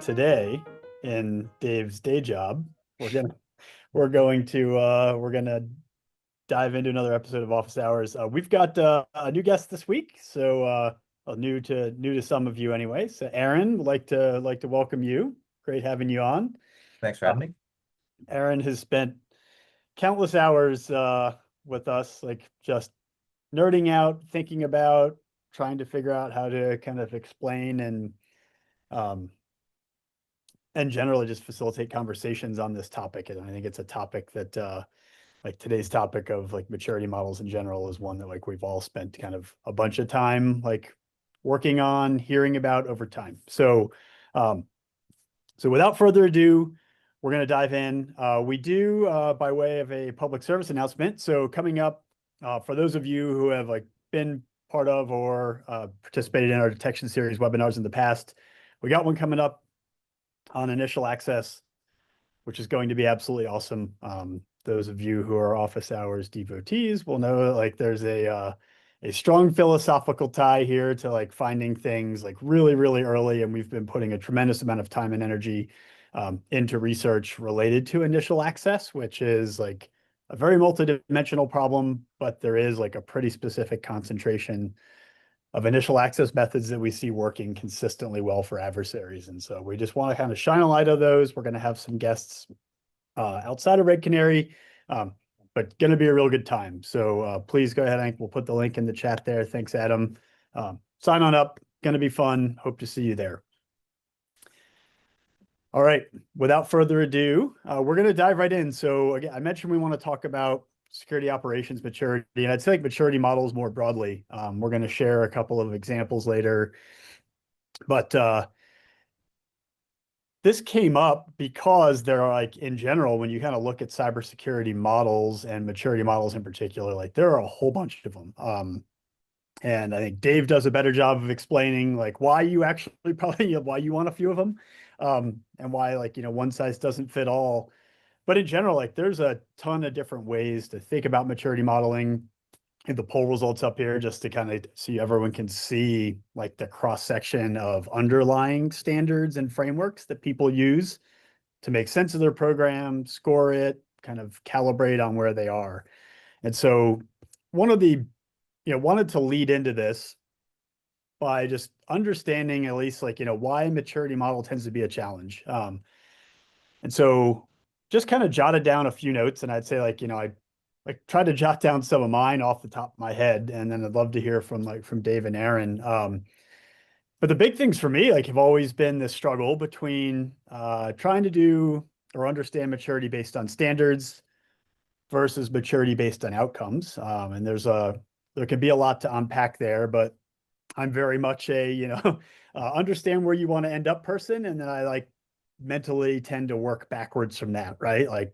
today in Dave's day job, we're gonna dive into another episode of Office Hours. We've got a new guest this week, so new to some of you anyway. So Aaron, would like to welcome you. Great having you on. Thanks for having me. Aaron has spent countless hours with us, like just nerding out, thinking about, trying to figure out how to kind of explain and generally just facilitate conversations on this topic. And I think it's a topic that like today's topic of like maturity models in general is one that like we've all spent kind of a bunch of time like working on, hearing about over time. So without further ado, we're going to dive in. We do by way of a public service announcement. So coming up, for those of you who have like been part of or participated in our detection series webinars in the past, we got one coming up on initial access, which is going to be absolutely awesome. Those of you who are Office Hours devotees will know that, like there's a strong philosophical tie here to like finding things like really, really early. And we've been putting a tremendous amount of time and energy into research related to initial access, which is like a very multidimensional problem, but there is like a pretty specific concentration of initial access methods that we see working consistently well for adversaries. And so we just want to kind of shine a light on those. We're going to have some guests outside of Red Canary, but going to be a real good time. So please go ahead, Hank. We'll put the link in the chat there. Thanks, Adam. Sign on up. Going to be fun. Hope to see you there. All right. Without further ado, we're going to dive right in. So again, I mentioned we want to talk about security operations maturity, and I'd say like maturity models more broadly. We're going to share a couple of examples later, but this came up because there are like in general, when you kind of look at cybersecurity models and maturity models in particular, like there are a whole bunch of them. And I think Dave does a better job of explaining like why you actually probably why you want a few of them, and why like one size doesn't fit all. But in general, like there's a ton of different ways to think about maturity modeling. And the poll results up here just to kind of see everyone can see like the cross section of underlying standards and frameworks that people use to make sense of their program, score it, kind of calibrate on where they are. And so wanted to lead into this by just understanding at least like, why a maturity model tends to be a challenge. And so just kind of jotted down a few notes, and I'd say like, I tried to jot down some of mine off the top of my head, and then I'd love to hear from Dave and Aaron. But the big things for me like have always been this struggle between trying to do or understand maturity based on standards versus maturity based on outcomes. And there can be a lot to unpack there, but I'm very much a, understand where you want to end up person. And then I like mentally tend to work backwards from that, right? Like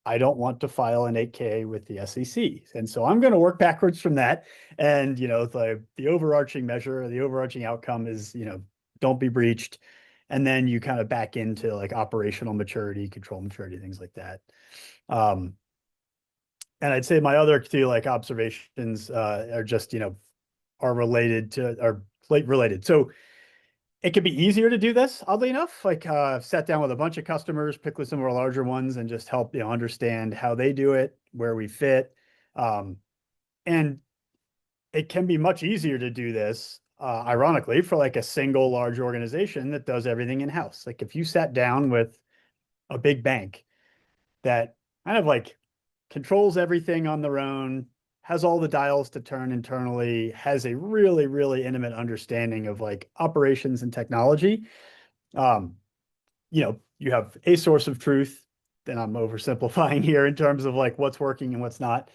I don't want to file an 8K with the SEC. And so I'm going to work backwards from that. And, the overarching measure, the overarching outcome is, don't be breached. And then you kind of back into like operational maturity, control maturity, things like that. And I'd say my other two like observations are just, are related. So it could be easier to do this, oddly enough, like sat down with a bunch of customers, pick with some of our larger ones and just help understand how they do it, where we fit. And it can be much easier to do this, ironically, for like a single large organization that does everything in-house. Like if you sat down with a big bank that kind of like controls everything on their own, has all the dials to turn internally, has a really, really intimate understanding of like operations and technology. You have a source of truth, then I'm oversimplifying here in terms of like what's working and what's not.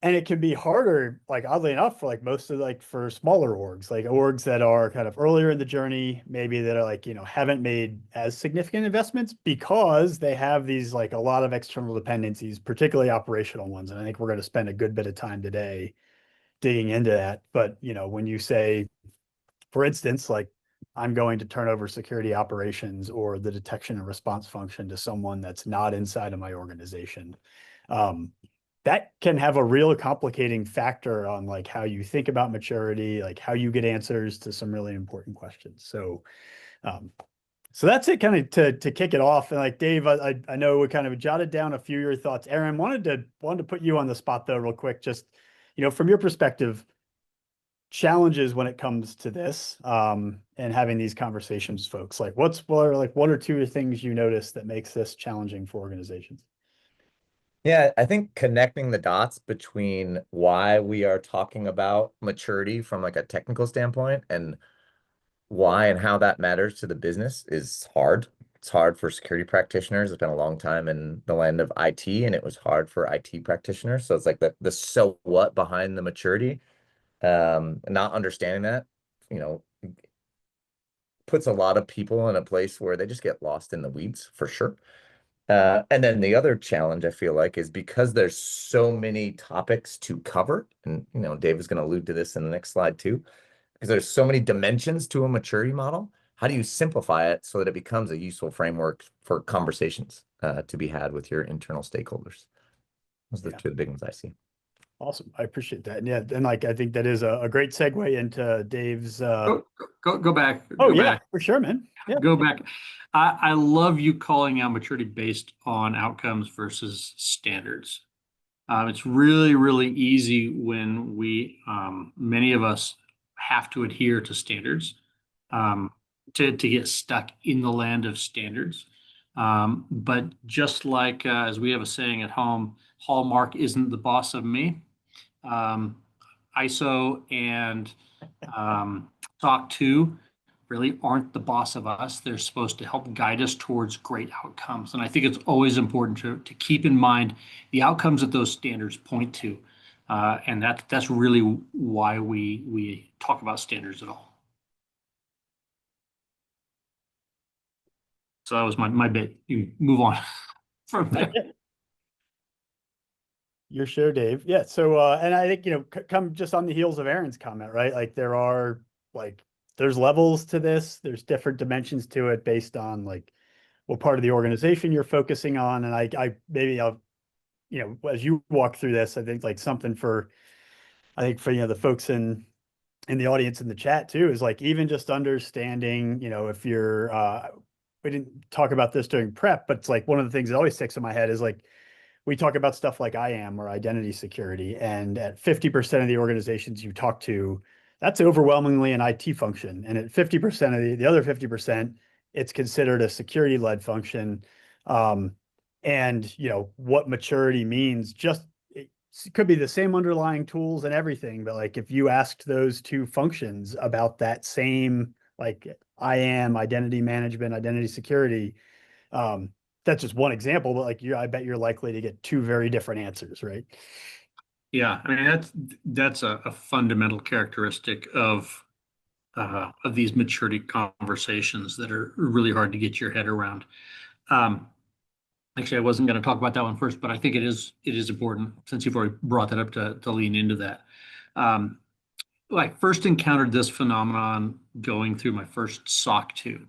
And it can be harder, like oddly enough, for like most of like for smaller orgs, like orgs that are kind of earlier in the journey, maybe that are like, haven't made as significant investments because they have these like a lot of external dependencies, particularly operational ones. And I think we're going to spend a good bit of time today digging into that. But, when you say, for instance, like I'm going to turn over security operations or the detection and response function to someone that's not inside of my organization, that can have a real complicating factor on like how you think about maturity, like how you get answers to some really important questions. So So that's it kind of to kick it off. And like Dave, I know we kind of jotted down a few of your thoughts. Aaron, wanted to put you on the spot though, real quick. Just, from your perspective, challenges when it comes to this, and having these conversations, folks. Like what are like one or two things you notice that makes this challenging for organizations? Yeah, I think connecting the dots between why we are talking about maturity from like a technical standpoint and why and how that matters to the business is hard. It's hard for security practitioners. It's been a long time in the land of IT, and it was hard for IT practitioners. So it's like the so what behind the maturity, not understanding that, you know, puts a lot of people in a place where they just get lost in the weeds for sure. And then the other challenge I feel like is because there's so many topics to cover, and Dave is going to allude to this in the next slide too, because there's so many dimensions to a maturity model. How do you simplify it so that it becomes a useful framework for conversations to be had with your internal stakeholders? Those are the Yeah. two of the big ones I see. Awesome. I appreciate that. And yeah, and like I think that is a great segue into Dave's Go back. oh Go yeah, back. for sure, man. Yeah. Go back. I love you calling out maturity based on outcomes versus standards. It's really, really easy when many of us have to adhere to standards, um, to get stuck in the land of standards. But just like as we have a saying at home, Hallmark isn't the boss of me. Um, ISO and SOC 2 really aren't the boss of us. They're supposed to help guide us towards great outcomes. And I think it's always important to keep in mind the outcomes that those standards point to. And that's really why we talk about standards at all. So that was my bit. You move on from there. Your share, Dave. Yeah. So, and I think, come just on the heels of Aaron's comment, right? Like like, there's levels to this. There's different dimensions to it based on like what part of the organization you're focusing on. And maybe I'll, as you walk through this, I think like something I think for, the folks in the audience in the chat too, is like, even just understanding, if you're, we didn't talk about this during prep, but it's like one of the things that always sticks in my head is like, we talk about stuff like IAM or identity security, and at 50% of the organizations you talk to, that's overwhelmingly an IT function. And at 50% of the other 50%, it's considered a security-led function. And what maturity means, just it could be the same underlying tools and everything, but like if you asked those two functions about that same like IAM, identity management, identity security, that's just one example, but like I bet you're likely to get two very different answers, right? Yeah, I mean that's a fundamental characteristic of these maturity conversations that are really hard to get your head around. Um, Actually, I wasn't going to talk about that one first, but I think it is important since you've already brought that up to lean into that. Um, I first encountered this phenomenon going through my first SOC 2.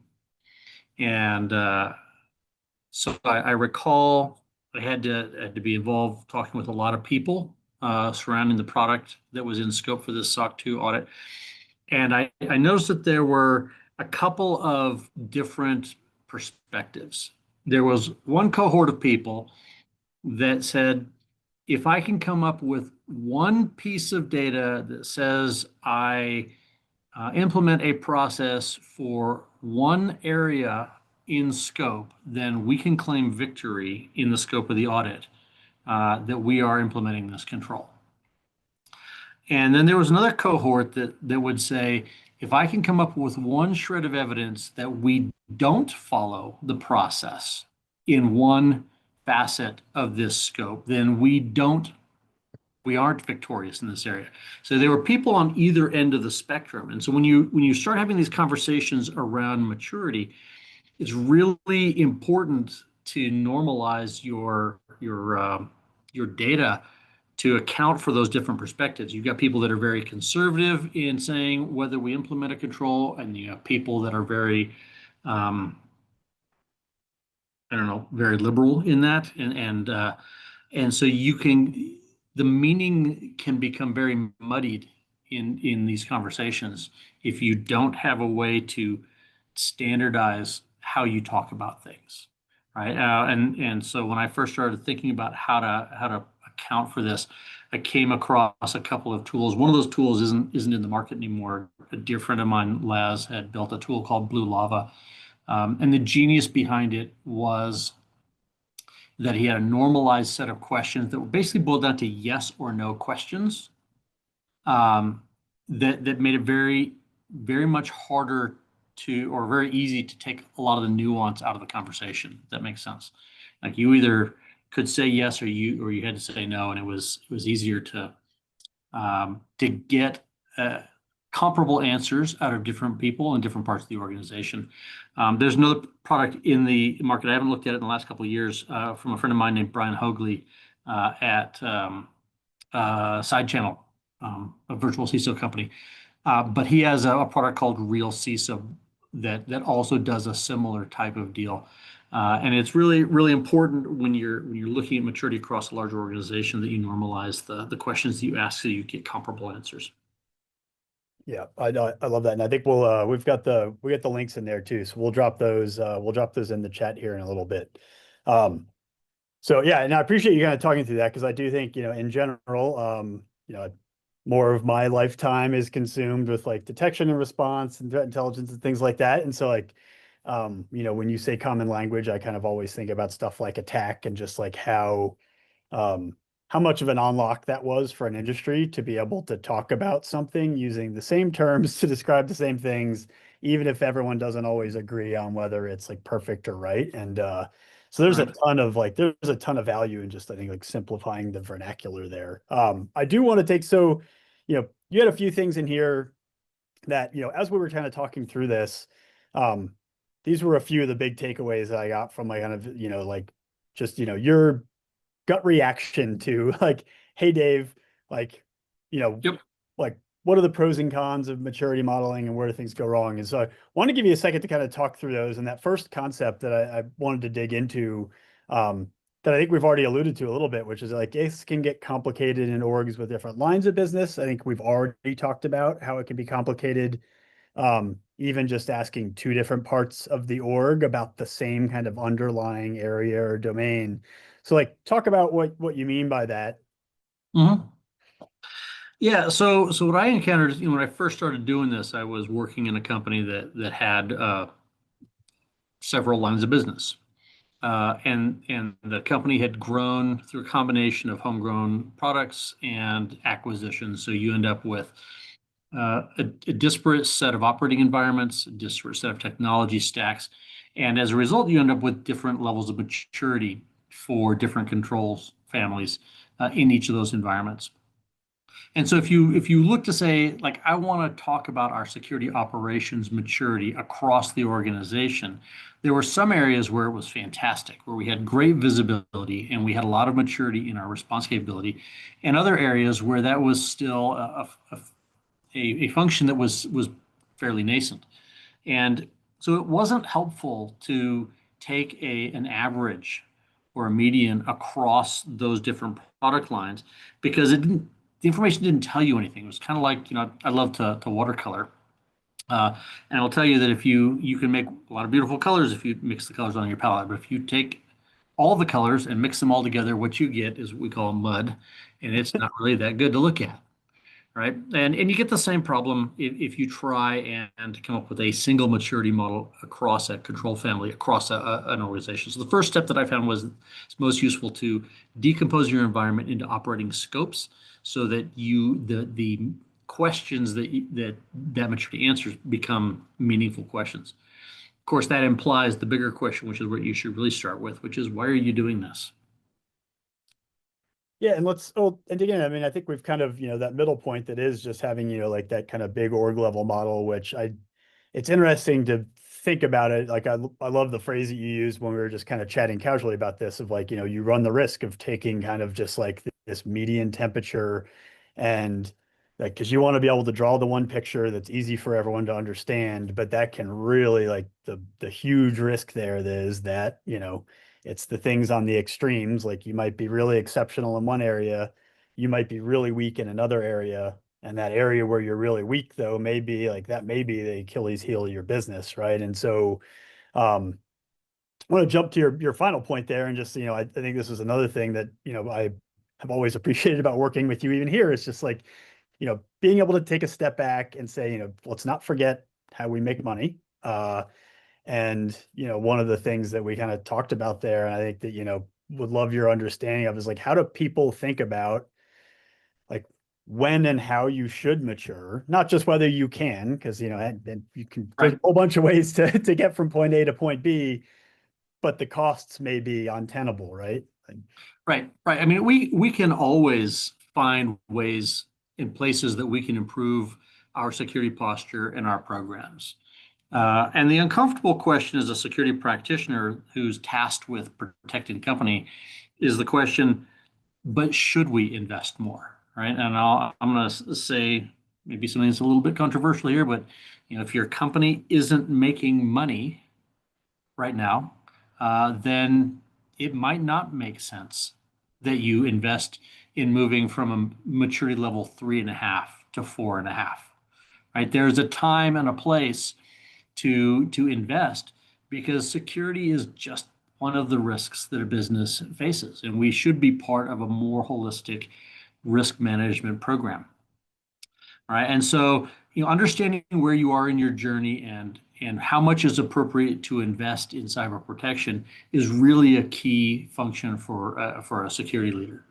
And so I recall I had to be involved talking with a lot of people surrounding the product that was in scope for this SOC 2 audit. And I noticed that there were a couple of different perspectives. There was one cohort of people that said, if I can come up with one piece of data that says I implement a process for one area in scope, then we can claim victory in the scope of the audit that we are implementing this control. And then there was another cohort that would say, if I can come up with one shred of evidence that we don't follow the process in one facet of this scope, then we aren't victorious in this area. So there were people on either end of the spectrum. And so when you start having these conversations around maturity, it's really important to normalize your data to account for those different perspectives. You've got people that are very conservative in saying whether we implement a control, and you have people that are very, I don't know, very liberal in that, and so the meaning can become very muddied in these conversations if you don't have a way to standardize how you talk about things, right? And so when I first started thinking about how to account for this, I came across a couple of tools. One of those tools isn't in the market anymore. A dear friend of mine, Laz, had built a tool called Blue Lava, and the genius behind it was that he had a normalized set of questions that were basically boiled down to yes or no questions, um, that made it very much harder to, or very easy to take a lot of the nuance out of the conversation. If that makes sense. Like you either could say yes or you had to say no, and it was easier to get comparable answers out of different people in different parts of the organization. There's another product in the market. I haven't looked at it in the last couple of years, from a friend of mine named Brian Hoagley, at Side Channel, a virtual CISO company. But he has a product called Real CISO that also does a similar type of deal. And it's really important when you're looking at maturity across a larger organization that you normalize the questions that you ask so you get comparable answers. Yeah, I love that, and I think we got the links in there too, so we'll drop those in the chat here in a little bit. So yeah, and I appreciate you kind of talking through that, because I do think, in general, more of my lifetime is consumed with like detection and response and threat intelligence and things like that, and so like, when you say common language, I kind of always think about stuff like attack and just like how much of an unlock that was for an industry to be able to talk about something using the same terms to describe the same things, even if everyone doesn't always agree on whether it's like perfect or right. And so there's a ton of value in just, I think, like simplifying the vernacular there. I do want to take, so, you had a few things in here that, as we were kind of talking through this, these were a few of the big takeaways that I got from like kind of, like just, your gut reaction to like, hey, Dave, like, Yep. like what are the pros and cons of maturity modeling and where do things go wrong? And so I want to give you a second to kind of talk through those. And that first concept that I wanted to dig into, that I think we've already alluded to a little bit, which is like, this can get complicated in orgs with different lines of business. I think we've already talked about how it can be complicated. Even just asking two different parts of the org about the same kind of underlying area or domain. So like, talk about what you mean by that. Mm-hmm. Yeah, so what I encountered, when I first started doing this, I was working in a company that had several lines of business, and the company had grown through a combination of homegrown products and acquisitions. So you end up with a disparate set of operating environments, a disparate set of technology stacks, and as a result, you end up with different levels of maturity for different controls families in each of those environments. And so if you look to say, like, I want to talk about our security operations maturity across the organization, there were some areas where it was fantastic, where we had great visibility and we had a lot of maturity in our response capability, and other areas where that was still a function that was fairly nascent. And so it wasn't helpful to take an average or a median across those different product lines, because the information didn't tell you anything. It was kind of like, I love to watercolor. And I'll tell you that if you can make a lot of beautiful colors if you mix the colors on your palette, but if you take all the colors and mix them all together, what you get is what we call mud, and it's not really that good to look at. Right. And you get the same problem if you try and come up with a single maturity model across a control family, across an organization. So the first step that I found was it's most useful to decompose your environment into operating scopes so that the questions that maturity answers become meaningful questions. Of course, that implies the bigger question, which is what you should really start with, which is, why are you doing this? Yeah, and and again, I mean, I think we've kind of, that middle point that is just having, like that kind of big org level model, which it's interesting to think about it. Like, I love the phrase that you used when we were just kind of chatting casually about this, of like, you run the risk of taking kind of just like this median temperature, and like, because you want to be able to draw the one picture that's easy for everyone to understand, but that can really, like, the huge risk there is that, it's the things on the extremes. Like, you might be really exceptional in one area, you might be really weak in another area. And that area where you're really weak, though, maybe like that may be the Achilles heel of your business, right? And so I want to jump to your final point there, and just, I think this is another thing that, I have always appreciated about working with you even here. It's just like, being able to take a step back and say, let's not forget how we make money. And, one of the things that we kind of talked about there, and I think that, would love your understanding of, is like, how do people think about like when and how you should mature, not just whether you can, because, and you can, there's a whole bunch of ways to get from point A to point B, but the costs may be untenable, right? Right. I mean, we can always find ways in places that we can improve our security posture and our programs. And the uncomfortable question as a security practitioner who's tasked with protecting the company is the question, but should we invest more, right? And I'm going to say maybe something that's a little bit controversial here, but if your company isn't making money right now, then it might not make sense that you invest in moving from a maturity level 3.5 to 4.5. Right? There's a time and a place to invest, because security is just one of the risks that a business faces, and we should be part of a more holistic risk management program. Right? And so, understanding where you are in your journey and how much is appropriate to invest in cyber protection is really a key function for a security leader.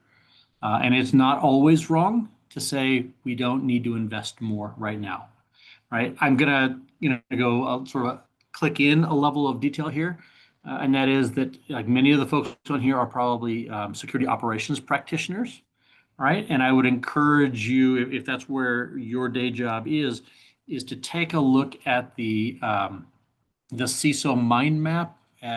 And it's not always wrong to say we don't need to invest more right now. Right? I'm gonna go sort of click in a level of detail here, and that is that, like, many of the folks on here are probably security operations practitioners. Right? And I would encourage you, if that's where your day job is to take a look at the CISO mind map. Do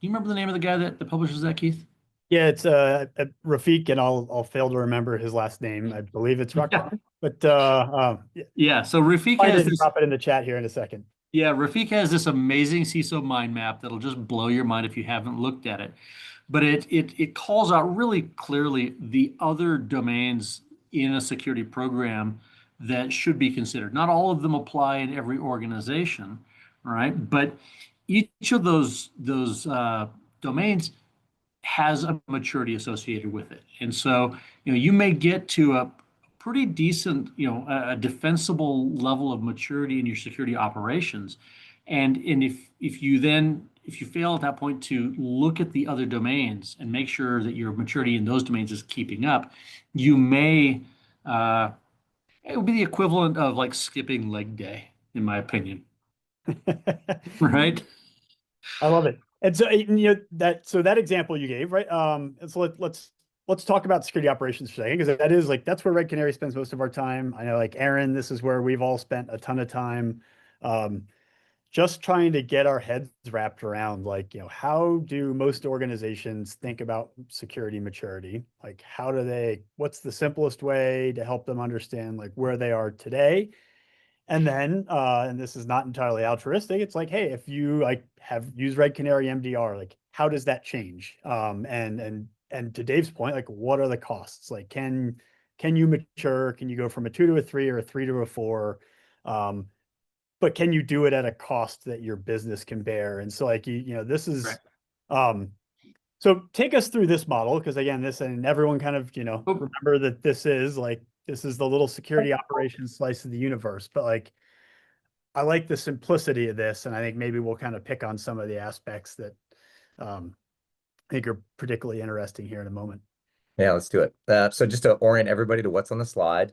you remember the name of the guy that publishes that, Keith? Yeah, it's Rafiq, and I'll fail to remember his last name. I believe it's Rockman. But yeah. Yeah. So Rafiq Find has it and this. drop it in the chat here in a second. Yeah, Rafiq has this amazing CISO mind map that'll just blow your mind if you haven't looked at it. But it calls out really clearly the other domains in a security program that should be considered. Not all of them apply in every organization, right? But each of those domains has a maturity associated with it. And so, you may get to a pretty decent, a defensible level of maturity in your security operations. And if you fail at that point to look at the other domains and make sure that your maturity in those domains is keeping up, you may, it would be the equivalent of like skipping leg day, in my opinion. Right? I love it. And so, that example you gave, right? And so let's talk about security operations for a second, because that's where Red Canary spends most of our time. I know, like, Aaron, this is where we've all spent a ton of time, just trying to get our heads wrapped around, like, how do most organizations think about security maturity? Like, what's the simplest way to help them understand, like, where they are today? And then, and this is not entirely altruistic, it's like, hey, if you like have used Red Canary MDR, like, how does that change? And to Dave's point, like, what are the costs? Like, can you mature? Can you go from a 2 to a 3 or a 3 to a 4? But can you do it at a cost that your business can bear? And so, like, this is, Right. So take us through this model, because again, and everyone kind of, remember that this is the little security operations slice of the universe. But, like, I like the simplicity of this, and I think maybe we'll kind of pick on some of the aspects that I think are particularly interesting here in a moment. Yeah, let's do it. So just to orient everybody to what's on the slide,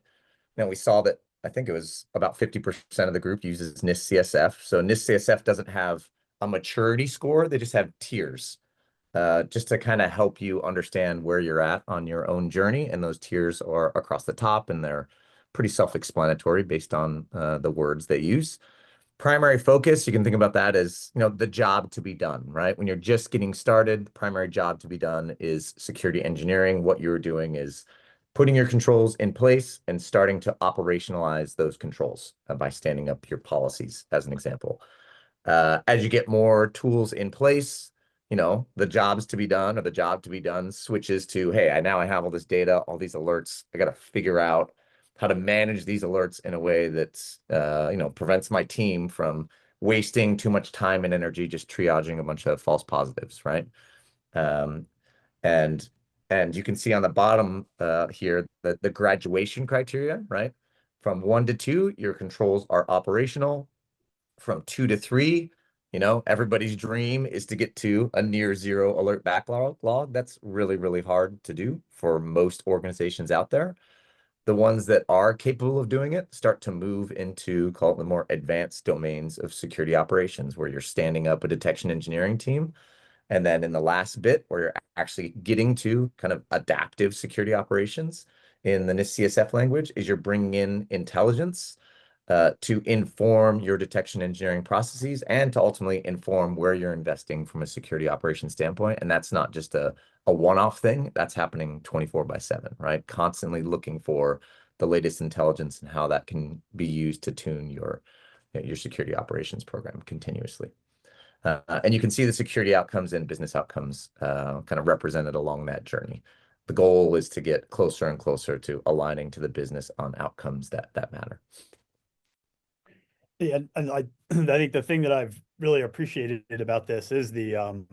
we saw that I think it was about 50% of the group uses NIST CSF. So NIST CSF doesn't have a maturity score; they just have tiers. Just to kind of help you understand where you're at on your own journey. And those tiers are across the top, and they're pretty self-explanatory based on the words they use. Primary focus, you can think about that as, the job to be done, right? When you're just getting started, the primary job to be done is security engineering. What you're doing is putting your controls in place and starting to operationalize those controls by standing up your policies, as an example. As you get more tools in place, the jobs to be done, or the job to be done, switches to, hey, now I have all this data, all these alerts. I got to figure out how to manage these alerts in a way that's, prevents my team from wasting too much time and energy just triaging a bunch of false positives, right? Um, and you can see on the bottom here that the graduation criteria, right? From 1 to 2, your controls are operational. From 2 to 3, everybody's dream is to get to a near zero alert backlog. That's really, really hard to do for most organizations out there. The ones that are capable of doing it start to move into, call it, the more advanced domains of security operations, where you're standing up a detection engineering team. And then in the last bit, where you're actually getting to kind of adaptive security operations in the NIST CSF language, is you're bringing in intelligence to inform your detection engineering processes and to ultimately inform where you're investing from a security operations standpoint. And that's not just a one-off thing. That's happening 24/7, right? Constantly looking for the latest intelligence and how that can be used to tune your security operations program continuously. And you can see the security outcomes and business outcomes kind of represented along that journey. The goal is to get closer and closer to aligning to the business on outcomes that matter. Yeah, and I think the thing that I've really appreciated about this is because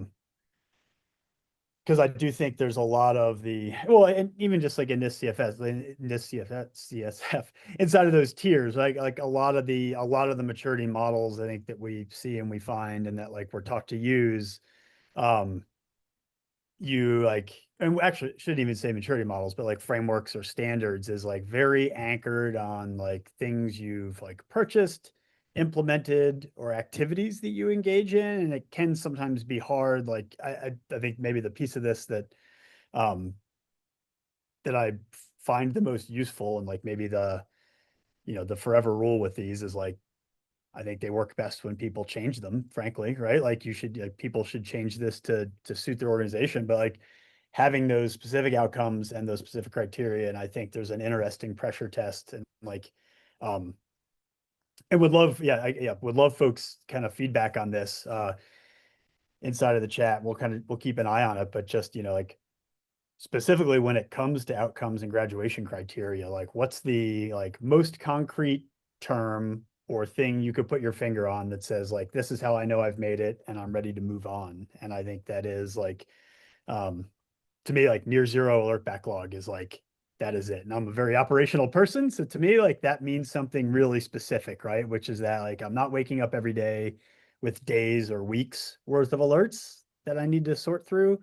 I do think there's a lot of and even just like in this CSF inside of those tiers, right? Like a lot of the maturity models I think that we see and we find and that like we're taught to use, you like, and actually shouldn't even say maturity models, but like frameworks or standards is like very anchored on like things you've like purchased, implemented, or activities that you engage in. And it can sometimes be hard. Like I think maybe the piece of this that that I find the most useful and like maybe the forever rule with these is like I think they work best when people change them, frankly, right? Like people should change this to suit their organization, but like having those specific outcomes and those specific criteria. And I think there's an interesting pressure test and like, and would love, would love folks kind of feedback on this, inside of the chat. We'll keep an eye on it, but just, like specifically when it comes to outcomes and graduation criteria, like what's the like most concrete term or thing you could put your finger on that says like, this is how I know I've made it and I'm ready to move on. And I think that is like, to me, like near zero alert backlog is like, that is it. And I'm a very operational person. So to me, like that means something really specific, right? Which is that like, I'm not waking up every day with days or weeks worth of alerts that I need to sort through.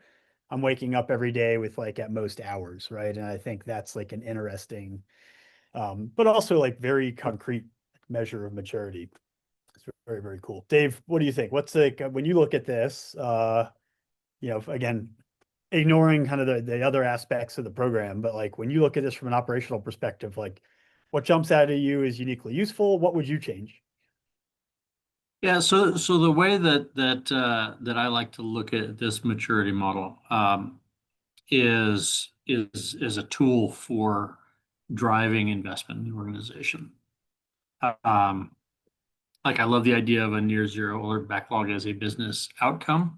I'm waking up every day with like at most hours, right? And I think that's like an interesting, but also like very concrete measure of maturity. It's very, very cool. Dave, what do you think? What's like when you look at this, again, ignoring kind of the other aspects of the program, but like when you look at this from an operational perspective, like what jumps out at you is uniquely useful? What would you change? Yeah, so the way that I like to look at this maturity model is a tool for driving investment in the organization. Like I love the idea of a near zero alert backlog as a business outcome.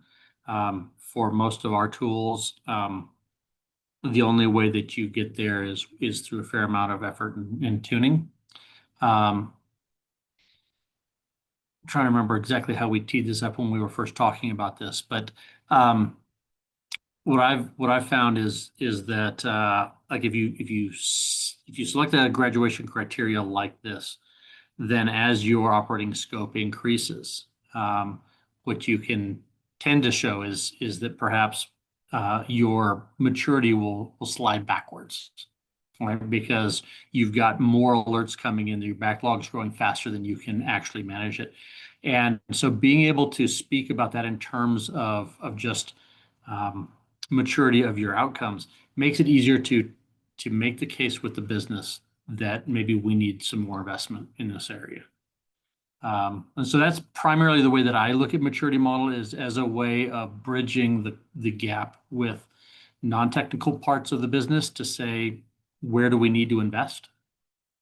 For most of our tools, the only way that you get there is through a fair amount of effort and tuning. I'm trying to remember exactly how we teed this up when we were first talking about this, but what I've found is that like if you select a graduation criteria like this, then as your operating scope increases, what you can tend to show is that perhaps your maturity will slide backwards, right? Because you've got more alerts coming in, your backlog's growing faster than you can actually manage it. And so being able to speak about that in terms of just maturity of your outcomes makes it easier to make the case with the business that maybe we need some more investment in this area. And so that's primarily the way that I look at maturity model is as a way of bridging the gap with non-technical parts of the business to say, where do we need to invest?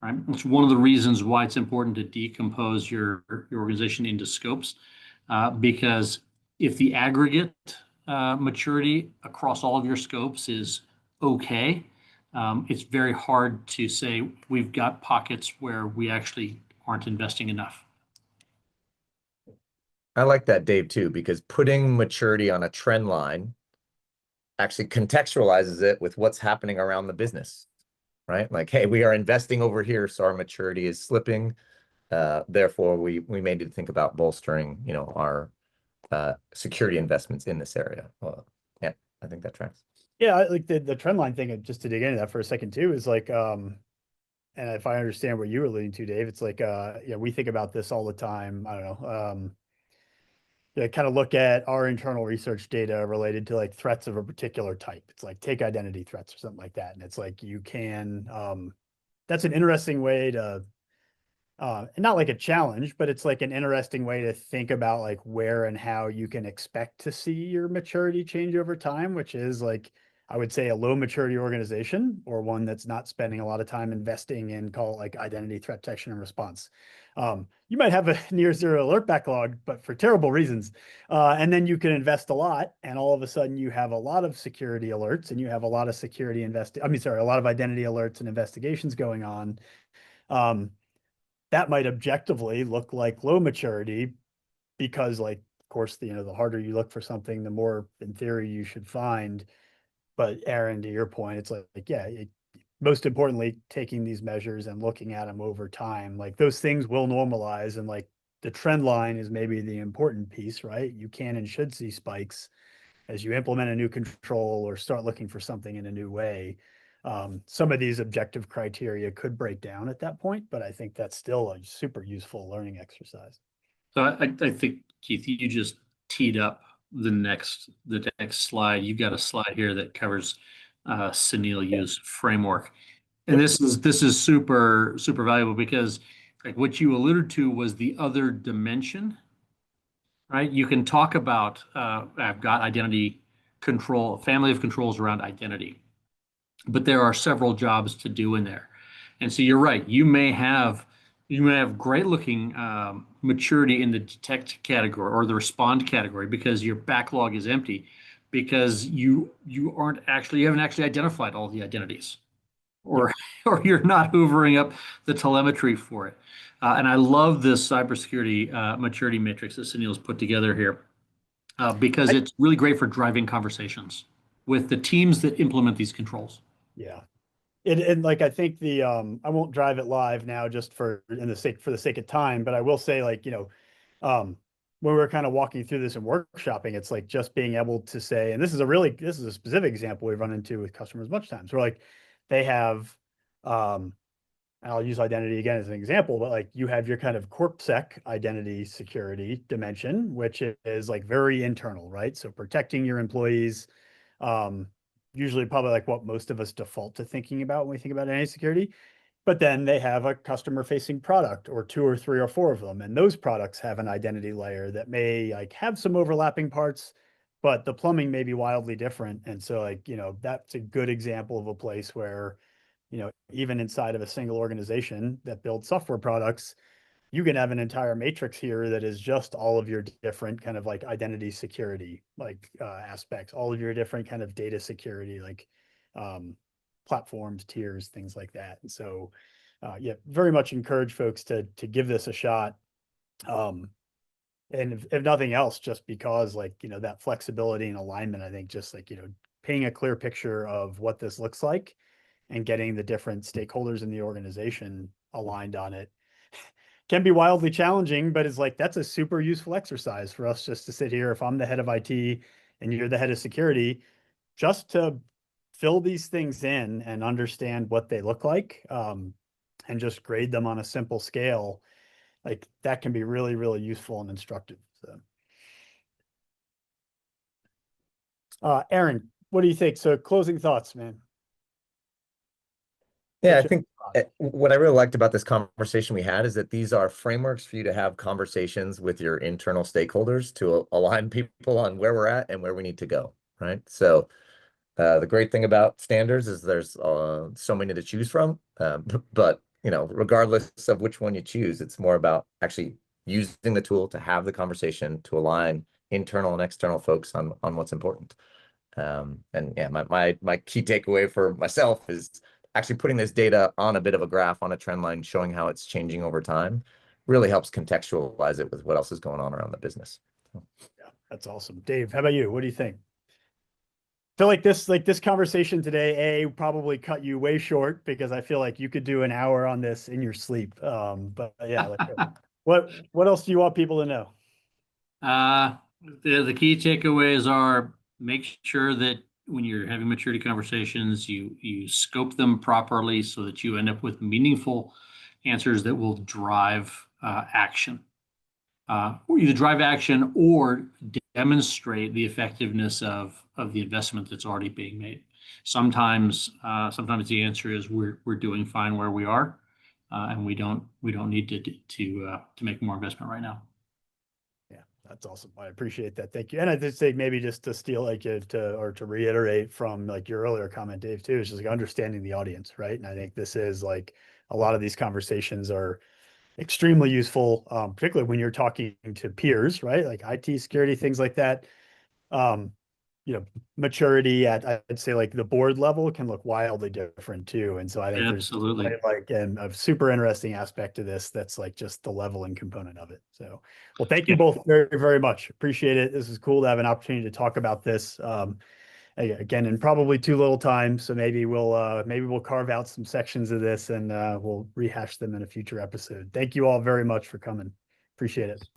Right. It's one of the reasons why it's important to decompose your organization into scopes, because if the aggregate maturity across all of your scopes is okay, it's very hard to say we've got pockets where we actually aren't investing enough. I like that, Dave, too, because putting maturity on a trend line actually contextualizes it with what's happening around the business, right? Like, hey, we are investing over here, so our maturity is slipping. Therefore, we may need to think about bolstering, our security investments in this area. Well, yeah, I think that tracks. Yeah, like the trend line thing, just to dig into that for a second too, is like, and if I understand what you were alluding to, Dave, it's like, yeah, we think about this all the time. I don't know. Yeah, kind of look at our internal research data related to like threats of a particular type. It's like take identity threats or something like that. And it's like you can, that's an interesting way to, not like a challenge, but it's like an interesting way to think about like where and how you can expect to see your maturity change over time, which is like, I would say a low maturity organization or one that's not spending a lot of time investing in call it like identity threat detection and response. You might have a near zero alert backlog, but for terrible reasons. And then you can invest a lot and all of a sudden you have a lot of security alerts and you have a lot of a lot of identity alerts and investigations going on. That might objectively look like low maturity because like, of course, the harder you look for something, the more in theory you should find. But Aaron, to your point, it's like yeah, most importantly, taking these measures and looking at them over time, like those things will normalize. And like the trend line is maybe the important piece, right? You can and should see spikes as you implement a new control or start looking for something in a new way. Some of these objective criteria could break down at that point, but I think that's still a super useful learning exercise. So I think, Keith, you just teed up the next slide. You've got a slide here that covers Sunil Yu's framework. And this is super valuable because like what you alluded to was the other dimension, right? You can talk about I've got identity control, family of controls around identity, but there are several jobs to do in there. And so you're right. You may have great looking maturity in the detect category or the respond category because your backlog is empty because you haven't actually identified all the identities or or you're not hoovering up the telemetry for it. And I love this cybersecurity maturity matrix that Sunil's put together here because it's really great for driving conversations with the teams that implement these controls. Yeah. And like I think I won't drive it live now just for the sake of time, but I will say like, when we're kind of walking through this and workshopping, it's like just being able to say, and this is a specific example we've run into with customers much times where like they have and I'll use identity again as an example, but like you have your kind of CorpSec identity security dimension, which is like very internal, right? So protecting your employees, usually probably like what most of us default to thinking about when we think about identity security. But then they have a customer facing product or two or three or four of them. And those products have an identity layer that may like have some overlapping parts, but the plumbing may be wildly different. And so like, that's a good example of a place where, even inside of a single organization that builds software products, you can have an entire matrix here that is just all of your different kind of like identity security, like aspects, all of your different kind of data security, like platforms, tiers, things like that. And so, yeah, very much encourage folks to give this a shot. And if nothing else, just because like, that flexibility and alignment, I think just like, painting a clear picture of what this looks like and getting the different stakeholders in the organization aligned on it can be wildly challenging, but it's like, that's a super useful exercise for us just to sit here. If I'm the head of IT and you're the head of security, just to fill these things in and understand what they look like, and just grade them on a simple scale, like that can be really, really useful and instructive. So, Aaron, what do you think? So closing thoughts, man. Yeah, I think what I really liked about this conversation we had is that these are frameworks for you to have conversations with your internal stakeholders to align people on where we're at and where we need to go, right? So the great thing about standards is there's so many to choose from, but regardless of which one you choose, it's more about actually using the tool to have the conversation to align internal and external folks on what's important. And yeah, my key takeaway for myself is actually putting this data on a bit of a graph on a trend line, showing how it's changing over time, really helps contextualize it with what else is going on around the business. Yeah, that's awesome. Dave, how about you? What do you think? Feel like this conversation today, probably cut you way short because I feel like you could do an hour on this in your sleep. But yeah, what else do you want people to know? Uh, the key takeaways are make sure that when you're having maturity conversations, you scope them properly so that you end up with meaningful answers that will drive action. Or either drive action or demonstrate the effectiveness of the investment that's already being made. Sometimes the answer is we're doing fine where we are, and we don't need to make more investment right now. Yeah, that's awesome. I appreciate that. Thank you. And I just say maybe just to steal to reiterate from like your earlier comment, Dave, too, is just like understanding the audience, right? And I think this is like a lot of these conversations are extremely useful, particularly when you're talking to peers, right? Like IT security, things like that. Um, maturity at, I'd say like the board level can look wildly different too. And so I think there's Absolutely. like a super interesting aspect to this that's like just the leveling component of it. So, well, thank you both very, very much. Appreciate it. This is cool to have an opportunity to talk about this. Again, in probably too little time. So maybe we'll carve out some sections of this and we'll rehash them in a future episode. Thank you all very much for coming. Appreciate it.